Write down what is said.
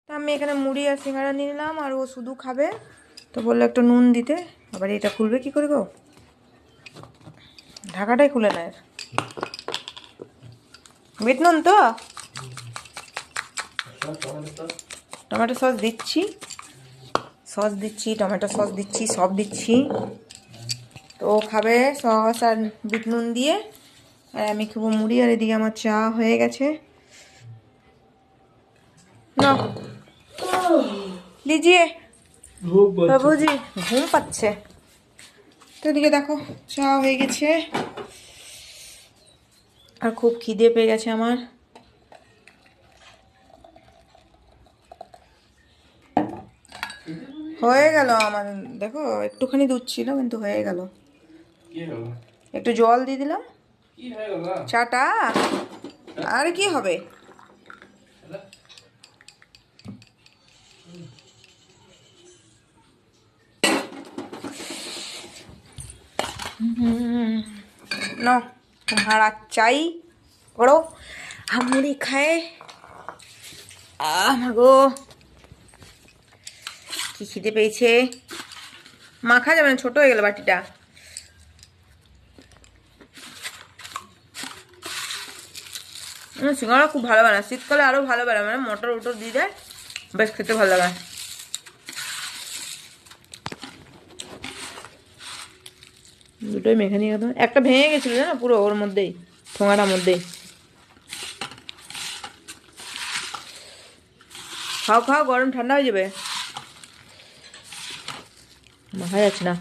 তো আমি এখানে মুড়ি আর সিঙ্গাড়া নিয়ে নিলাম, আর ও শুধু খাবে। তো বললো একটু নুন দিতে। আবার এটা খুলবে কি করে গো? ঢাকাটাই খুলে নেয়। বিট নুন তো টমেটো সস দিচ্ছি, টমেটো সস দিচ্ছি, সব দিচ্ছি। তো ও খাবে সস আর বিট নুন দিয়ে, আর আমি খাবো মুড়ি। আর এদিকে আমার চা হয়ে গেছে। না লিজিয়ে বাবুজি ঘুম পাচ্ছে। তো এদিকে দেখো চা হয়ে গেছে, আর খুব খিদে পেয়ে গেছে আমার। হয়ে গেল আমার, দেখো একটুখানি দুধ ছিল কিন্তু হয়ে গেল। একটু জল দিয়ে দিলাম চাটা, আর কি হবে। नो तुम्हारा चाय पड़ो, हम मुड़ी खाए। মাগো কি খিদে পেয়েছে। মাখা যাবে না, ছোট হয়ে গেল বাটিটা। সিঙ্গাড়া খুব ভালো বানায়, শীতকালে আরো ভালো বানায়, মানে মটর উটর দিয়ে দেয়, বেশ খেতে ভালো লাগে। দুটোই মেখে নিয়ে গেল, একটা ভেঙে গেছিল না পুরো ওর মধ্যেই, ঠোঙাটার মধ্যেই। খাও খাও, গরম ঠান্ডা হয়ে যাবে। মাখা যাচ্ছে না।